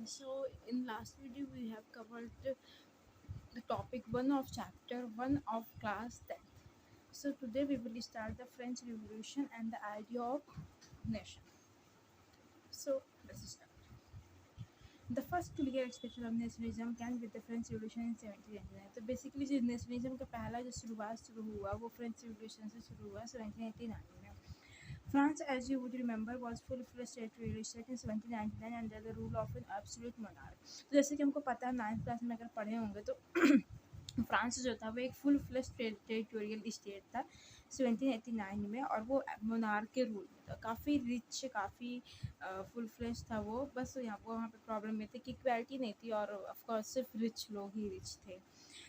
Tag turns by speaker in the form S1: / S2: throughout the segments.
S1: So in last video we have covered the topic 1 of chapter 1 of class 10th. So today we will start the French Revolution and the idea of nation. So let's start. The first clear expression of nationalism came with the French Revolution in 1789. तो basically जो nationalism का पहला जो शुरू हुआ वो French revolution से शुरू हुआ 1789 में. France, as you would remember, was full-fledged territorial state in 1799 under the rule of an absolute monarch. तो जैसे कि हमको पता है 9th क्लास में अगर पढ़े होंगे तो फ्रांस जो था वो एक फुल फ्लेश टेरिटोरियल स्टेट था 1789 में, और वो मोनार्क के रूल में था. काफ़ी रिच, काफ़ी फुल फ्लेश था वो. बस यहाँ पे प्रॉब्लम ये थी कि इक्वालिटी नहीं थी, और ऑफकोर्स सिर्फ रिच लोग ही रिच थे.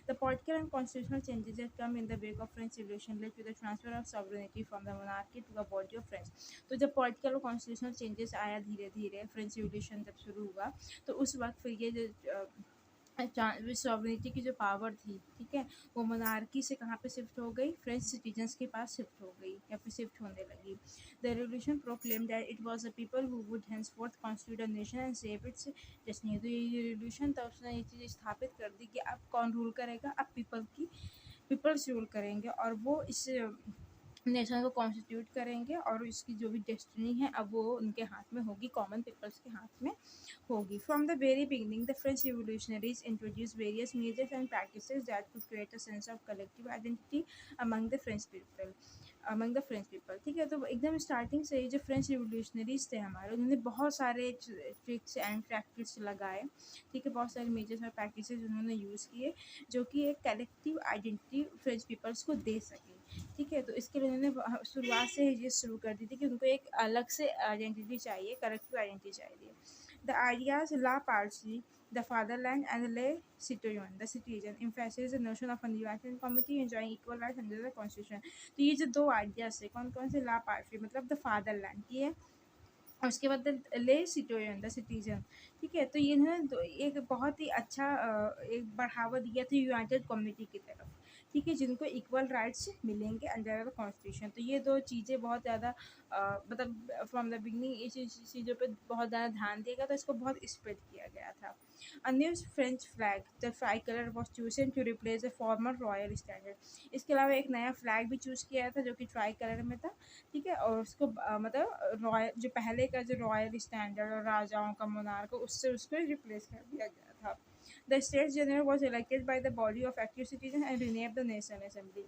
S1: The political and constitutional changes that come in the wake of French Revolution led to the transfer of sovereignty from the monarchy to the body of France. तो जब political और constitutional changes आया धीरे धीरे French revolution जब शुरू हुआ, तो उस वक्त फिर ये जो सॉवरेनिटी की जो पावर थी, ठीक है, वो मोनार्की से कहाँ पे शिफ्ट हो गई, फ्रेंच सिटीजन्स के पास शिफ्ट हो गई या फिर शिफ्ट होने लगी. The revolution proclaim that it was the people who would henceforth constitute a nation and save its destiny. तो ये रेवोल्यूशन था, उसने ये चीज़ स्थापित कर दी कि अब कौन रूल करेगा, अब पीपल्स रूल करेंगे, और वो इस नेशन को कॉन्स्टिट्यूट करेंगे, और इसकी जो भी डेस्टिनी है अब वो उनके हाथ में होगी, कॉमन पीपल्स के हाथ में होगी. From the very beginning, the French revolutionaries introduced various measures and practices that could create a sense of collective identity among the French people. ठीक है. तो एकदम स्टार्टिंग से ही जो फ्रेंच रिवोल्यूशनरीज थे हमारे, उन्होंने बहुत सारे ट्रिक्स एंड प्रैक्टिस लगाए, ठीक है, बहुत सारे मेजर्स और प्रैक्टिसेस उन्होंने यूज़ किए जो कि एक कलेक्टिव आइडेंटिटी फ्रेंच पीपल्स को दे सके. ठीक है. तो इसके लिए उन्होंने शुरुआत से ये शुरू कर दी थी कि उनको एक अलग से आइडेंटिटी चाहिए, कलेक्टिव आइडेंटिटी चाहिए. The ideas La Partie, the fatherland, and Le Citoyen, the citizen, emphasize the notion of a united community enjoying equal rights under the constitution. तो ये जो दो आइडियाज थे, कौन कौन से, ला पार्टी मतलब द फादरलैंड की है, और उसके बाद ले सिटोयन द सिटीजन. ठीक है. तो ये एक बहुत ही अच्छा एक बढ़ावा दिया था यूनाइटेड कम्युनिटी की तरफ, ठीक है, जिनको इक्वल राइट्स मिलेंगे अंडर द कॉन्स्टिट्यूशन. तो ये दो चीज़ें बहुत ज़्यादा मतलब फ्रॉम द बिगनिंग इस चीज़ों पे बहुत ज़्यादा ध्यान दिया गया, तो इसको बहुत स्प्रेड किया गया था. A new French flag, the tricolor, was chosen to replace the former royal standard. इसके अलावा एक नया फ्लैग भी चूज़ किया गया था जो कि ट्राई कलर में था, ठीक है, और उसको मतलब रॉयल जो पहले का जो रॉयल स्टैंडर्ड और राजाओं का मोनार्क उससे उसको रिप्लेस कर दिया गया था. The States General was elected by the body of active citizens and renamed the National Assembly.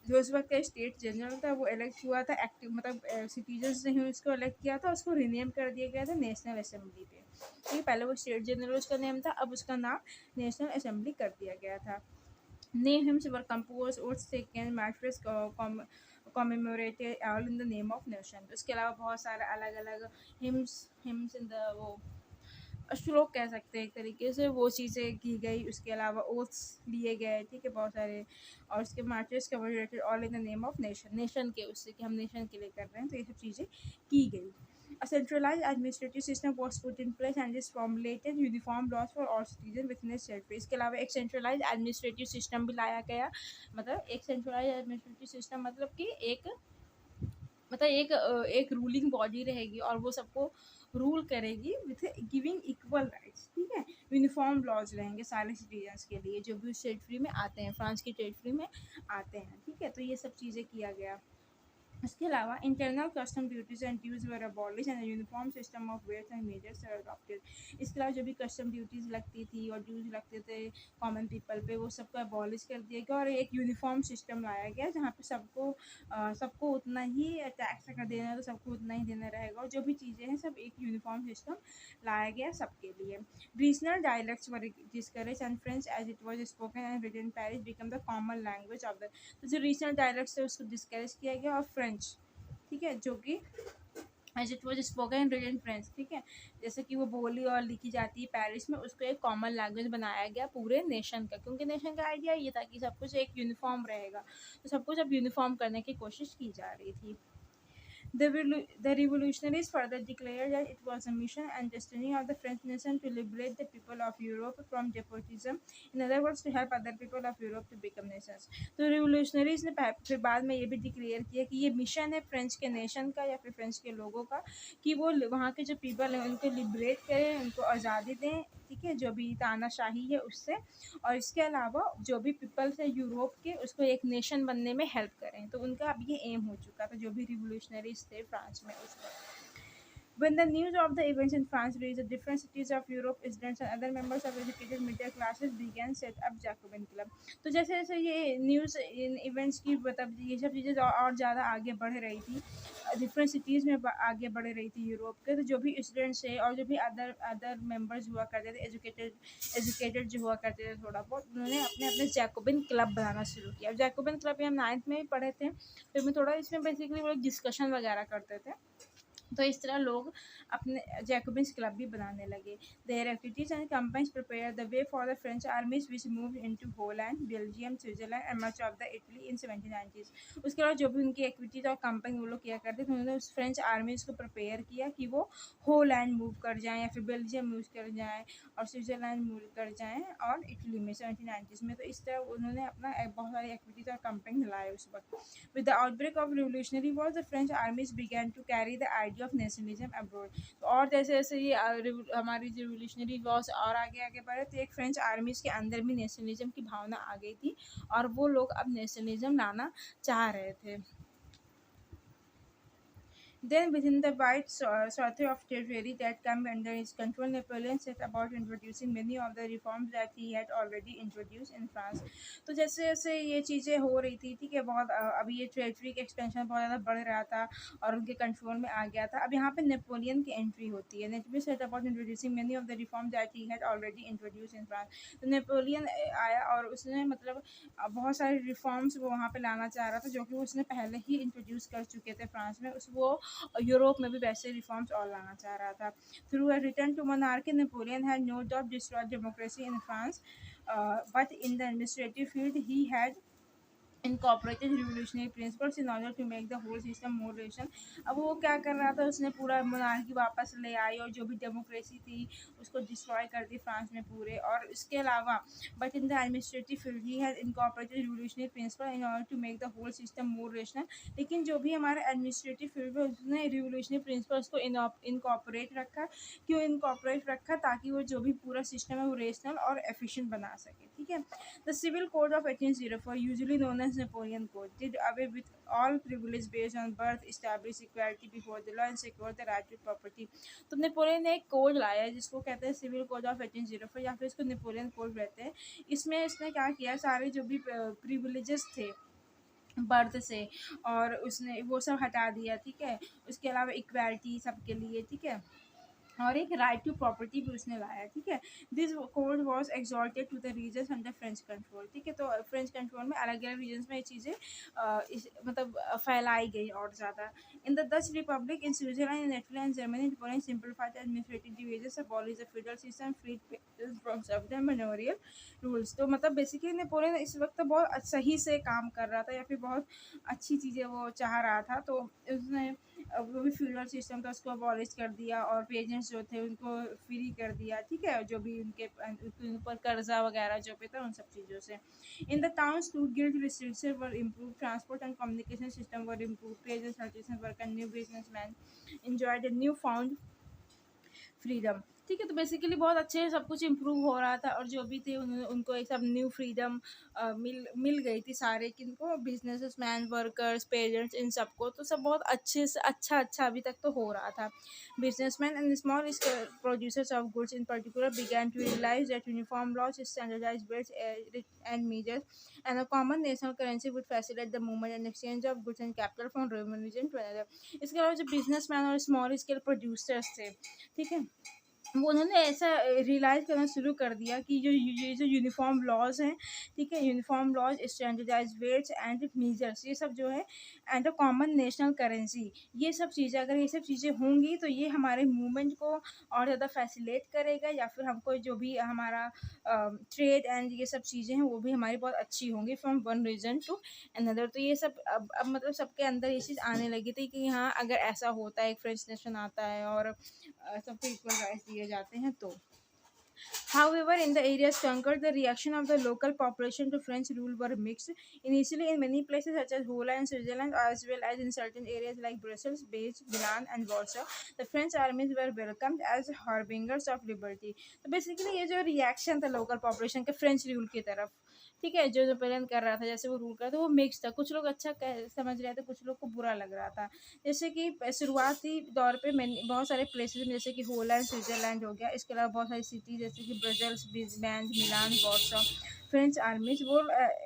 S1: जो उस वक्त का स्टेट जनरल था वो इलेक्ट हुआ था एक्टिव मतलब सिटीजन्स ने ही उसको इलेक्ट किया था, उसको रिनेम कर दिया गया था नेशनल असेंबली पे. ठीक है. पहले वो स्टेट जनरल उसका नेम था, अब उसका नाम नेशनल असेंबली कर दिया गया था. Name hymns were composed, oaths taken, martyrs commemorated, all in the name of nation. उसके अलावा बहुत सारे अलग अलग हिम्स इन द वो श्लोक कह सकते हैं एक तरीके से, वो चीज़ें की गई. उसके अलावा ओथ्स लिए गए, ठीक है, बहुत सारे, और उसके marchers commemorated all in the name of nation के उससे कि हम नेशन के लिए कर रहे हैं, तो ये सब चीज़ें की गई. A centralized administrative system was put in place and this formulated uniform laws for all citizens within a territory. इसके अलावा एक सेंट्रलाइज एडमिनिस्ट्रेटिव सिस्टम भी लाया गया. मतलब एक सेंट्रलाइज एडमिनिस्ट्रेटिव सिस्टम मतलब कि एक रूलिंग बॉडी रहेगी और वो सबको रूल करेगी विथ गिविंग इक्वल राइट्स. ठीक है. यूनिफॉर्म लॉज रहेंगे सारे सिटीजन्स के लिए जो भी उस टेरिटरी में आते हैं, फ्रांस की टेरिटरी में आते हैं. ठीक है. तो ये सब चीज़ें किया गया. इसके अलावा internal custom duties and dues were abolish and uniform system of weights and measures were adopted. इसके अलावा जो भी कस्टम ड्यूटीज़ लगती थी और ड्यूज लगते थे कॉमन पीपल पे, वो सबको अबॉलिश कर दिया गया और एक यूनिफॉर्म सिस्टम लाया गया जहाँ पे सबको उतना ही टैक्स अगर देना है तो सबको उतना ही देना रहेगा, और जो भी चीज़ें हैं सब एक यूनिफॉर्म सिस्टम लाया गया सबके लिए. Regional dialects were discourage and French as it was spoken and written Paris become the common language of the. तो जो रीजनल डायलेक्ट्स थे उसको डिस्करेज किया गया, और फ्रेंच, ठीक है, जो कि as it was spoken and written French, ठीक है, जैसे कि वो बोली और लिखी जाती है पेरिस में, उसको एक कॉमन लैंग्वेज बनाया गया पूरे नेशन का, क्योंकि नेशन का आइडिया ये था कि सब कुछ एक यूनिफॉर्म रहेगा, तो सब कुछ अब यूनिफॉर्म करने की कोशिश की जा रही थी. The revolutionaries further declared that it was a mission and destiny of the French nation to liberate the people of Europe from despotism. In other words, to help other people of Europe to become nations. तो revolutionaries ने फिर बाद में ये भी declare किया कि ये मिशन है फ्रेंच के नेशन का या फिर फ्रेंच के लोगों का कि वो वहाँ के जो पीपल हैं उनको लिबरेट करें, उनको आज़ादी दें, ठीक है, जो भी तानाशाही है उससे, और इसके अलावा जो भी पीपल्स है यूरोप के उसको एक नेशन बनने में हेल्प करें। तो उनका अब ये एम हो चुका था जो भी रिवोल्यूशनरीज थे फ्रांस में उस वक्त। When the news of the events in France reached the different cities of Europe, students and other members of educated middle classes began set up Jacobin Club. तो जैसे जैसे ये न्यूज़ इन इवेंट्स की मतलब ये सब चीज़ें और ज़्यादा आगे बढ़ रही थी, डिफरेंट सिटीज़ में आगे बढ़ रही थी यूरोप के, तो जो भी स्टूडेंट्स थे और जो भी अदर मेंबर्स हुआ करते थे, एजुकेटेड जो हुआ करते थे थोड़ा बहुत, उन्होंने अपने अपने जैकोबिन क्लब बनाना शुरू किया। जैकोबिन क्लब हम 9th में ही पढ़े थे, फिर मैं थोड़ा इसमें बेसिकली वो लोग डिस्कशन वगैरह करते थे। तो इस तरह लोग अपने जैकोबिन्स क्लब भी बनाने लगे। Their activities and campaigns prepare the way for the French armies which move into Holland, Belgium, Switzerland and much of the Italy in 1790s। उसके बाद जो भी उनकी एक्टिविटीज और कैंपेन वो लोग किया करते थे, उन्होंने उस फ्रेंच आर्मीज को प्रिपेयर किया कि वो होलैंड मूव कर जाएँ या फिर बेल्जियम मूव कर जाएँ और स्विट्जरलैंड मूव कर जाएँ और इटली में 1790s में। तो इस तरह उन्होंने अपना बहुत सारी एक्टिविटीज और कैंपेन लाए उस वक्त। With the outbreak of revolutionary wars, the French armies began to carry the idea of nationalism abroad. और जैसे जैसे ये हमारी रिवोल्यूशनरी वॉर्स और आगे आगे बढ़े, तो एक फ्रेंच आर्मीज के अंदर भी नेशनलिज्म की भावना आ गई थी और वो लोग अब नेशनलिज्म लाना चाह रहे थे। Then, within the wide swath of territory that came under his control, Napoleon set about introducing many of the reforms that he had already introduced in France. तो जैसे जैसे ये चीज़ें हो रही थी, ठीक है, बहुत अभी ये टेरिटरी का एक्सपेंशन बहुत ज़्यादा बढ़ रहा था और उनके कंट्रोल में आ गया था। अब यहाँ पे नेपोलियन की एंट्री होती है। Napoleon set about introducing many of the reform that he had already introduce in France. तो नेपोलियन आया और उसने मतलब बहुत सारे रिफॉर्म्स वो वहाँ पे लाना चाह रहा था जो कि उसने पहले ही इंट्रोड्यूस कर चुके थे फ्रांस में। वो यूरोप में भी वैसे रिफॉर्म्स और लाना चाह रहा था। Through a return to monarchy, Napoleon had no doubt destroyed democracy in France, but in the administrative field he had incorporated revolutionary principles in order to make the whole system more rational। अब वो क्या कर रहा था, उसने पूरा monarchy वापस ले आई और जो भी डेमोक्रेसी थी उसको डिस्ट्रॉय कर दी फ्रांस में पूरे। और इसके अलावा but in the administrative field he has incorporated revolutionary principle in order to make the whole system more rational. लेकिन जो भी हमारे एडमिनिस्ट्रेटिव फील्ड में उसने रिवोल्यूशनरी प्रिंसिपल्स को इनकॉर्पोरेट रखा। क्यों इनकॉर्पोरेट रखा? ताकि वो जो भी पूरा सिस्टम है वो रेशनल और एफिशिएंट बना सके, ठीक है। The civil code of 1804, usually known as Napoleon Code, did away with all privilege based on birth, established equality before the law and secured the right to property। तो Napoleon ने एक code लाया है जिसको कहते हैं सिविल कोड ऑफ 1804 या फिर इसको नेपोलियन कोड कहते हैं। इसमें इसने क्या किया, सारे जो भी प्रिविलेजेस थे बर्थ से और उसने वो सब हटा दिया, ठीक है। उसके अलावा इक्वालिटी सबके लिए, ठीक है, और एक राइट टू प्रॉपर्टी भी उसने लाया, ठीक है। This code was exalted to the regions under French control, ठीक है। तो फ्रेंच कंट्रोल में अलग अलग रीजन्स में ये चीज़ें मतलब फैलाई गई और ज़्यादा। In the Dutch republic, in Switzerland, in Italy and Germany, Napoleon simplified administrative division, abolish the federal system, freed from सब मैनोरियल रूल्स। तो मतलब बेसिकली नेपोलियन इस वक्त बहुत सही से काम कर रहा था या फिर बहुत अच्छी चीज़ें वो चाह रहा था। तो उसने वो भी फ्यूडल सिस्टम था उसको अबॉलिश कर दिया और पेजेंट्स जो थे उनको फ्री कर दिया, ठीक है, जो भी उनके ऊपर कर्जा वगैरह जो पे था उन सब चीज़ों से। In the towns too guild restriction were improve, transport and communication system were improve, peasants artisan worker new businessman enjoyed new found freedom, ठीक है। तो बेसिकली बहुत अच्छे सब कुछ इम्प्रूव हो रहा था और जो भी थे उनको एक सब न्यू फ्रीडम मिल गई थी सारे किनको, बिजनेस मैन, वर्कर्स, पेरेंट्स, इन सबको। तो सब बहुत अच्छे से अच्छा अभी तक तो हो रहा था। Businessman and small scale producers of goods in particular began to realise that uniform laws, standardised rates and measures and a common national currency would facilitate the movement and exchange of goods and capital from one region to another। इसके अलावा जो businessman और small scale producers थे, ठीक है, वो उन्होंने ऐसा रियलाइज़ करना शुरू कर दिया कि जो ये जो यूनिफ़ॉर्म लॉज़ हैं, ठीक है? Uniform laws, standardised weights and measures, ये सब जो है, and a common national currency, ये सब चीज़ें, अगर ये सब चीज़ें होंगी तो ये हमारे मूवमेंट को और ज़्यादा फैसिलिटेट करेगा, या फिर हमको जो भी हमारा ट्रेड एंड ये सब चीज़ें हैं वो भी हमारी बहुत अच्छी होंगी from one region to another. तो ये सब अब मतलब सबके अंदर ये चीज़ आने लगी थी कि हाँ, अगर ऐसा होता है, एक फ्रेंच नेशन आता है और सबको इक्वल राइट्स दिए जाते हैं तो। However, in the areas conquered, the reaction of the local population to French rule were mixed. Initially, in many places such as Holland, Switzerland, as well as in certain areas like Brussels, Beijing, Milan, and Warsaw, the French armies were welcomed as harbingers of liberty. तो basically ये जो reaction था local population के French rule की तरफ, ठीक है, जो पेलन कर रहा था, जैसे वो रूल कर रहा था, वो मिक्स था। कुछ लोग अच्छा समझ रहे थे, कुछ लोग को बुरा लग रहा था। जैसे कि शुरुआती दौर पे मैंने बहुत सारे प्लेसेस में, जैसे कि होलैंड, स्विट्ज़रलैंड हो गया, इसके अलावा बहुत सारी सिटी जैसे कि ब्रसेल्स, बिस्बेन, मिलान, वॉर्सो, फ्रेंच आर्मीज वो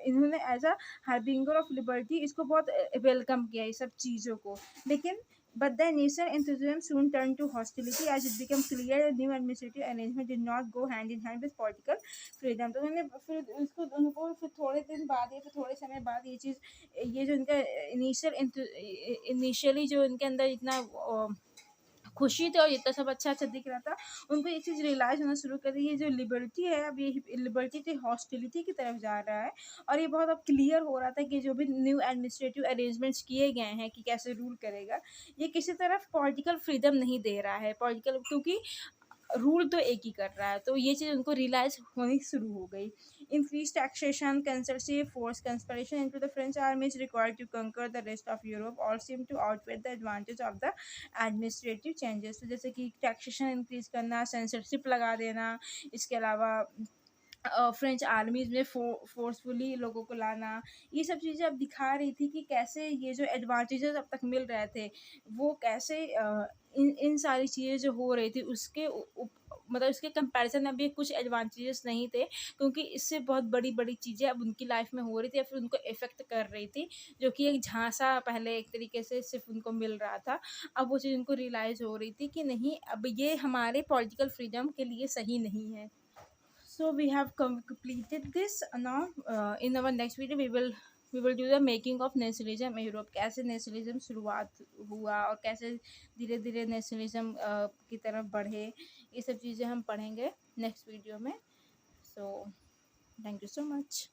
S1: इन्होंने as a harbinger of liberty इसको बहुत वेलकम किया, ये सब चीज़ों को। लेकिन but the initial enthusiasm soon turned to hostility as it became clear that new administrative arrangement did not go hand in hand with political freedom. तो उन्होंने फिर उसको उनको फिर थोड़े दिन बाद या फिर थोड़े समय बाद ये चीज़, ये जो इनका इनिशियली जो इनके अंदर इतना खुशी थी और इतना सब अच्छा अच्छा दिख रहा था, उनको ये चीज़ रियलाइज़ होना शुरू कर दी, ये जो लिबर्टी है, अब ये लिबर्टी थी हॉस्टिलिटी की तरफ जा रहा है। और ये बहुत अब क्लियर हो रहा था कि जो भी न्यू एडमिनिस्ट्रेटिव अरेंजमेंट्स किए गए हैं कि कैसे रूल करेगा, ये किसी तरफ पॉलिटिकल फ्रीडम नहीं दे रहा है, पॉलिटिकल, क्योंकि रूल तो एक ही कर रहा है। तो ये चीज़ उनको रियलाइज़ होनी शुरू हो गई। Increased taxation, censorship, forced conscription into the French armies required to conquer the rest of Europe all seem to outweigh the advantage of the administrative changes। तो जैसे कि टैक्सेशन इंक्रीज करना, सेंसरशिप लगा देना, इसके अलावा फ्रेंच आर्मीज़ में forcefully लोगों को लाना, ये सब चीज़ें अब दिखा रही थी कि कैसे ये जो एडवांटेजेस अब तक मिल रहे थे, वो कैसे इन इन सारी चीज़ें जो हो रही थी उसके मतलब इसके कंपैरिजन में भी कुछ एडवांटेजेस नहीं थे, क्योंकि इससे बहुत बड़ी बड़ी चीज़ें अब उनकी लाइफ में हो रही थी या फिर उनको इफ़ेक्ट कर रही थी, जो कि एक झांसा पहले एक तरीके से सिर्फ उनको मिल रहा था। अब वो चीज़ उनको रियलाइज़ हो रही थी कि नहीं, अब ये हमारे पॉलिटिकल फ्रीडम के लिए सही नहीं है। So we have completed this. Now in our next video we will do the making of nationalism Europe, कैसे नेशनलिज्म शुरुआत हुआ और कैसे धीरे धीरे नेशनलिज्म की तरफ बढ़े, ये सब चीज़ें हम पढ़ेंगे नेक्स्ट वीडियो में। So thank you so much.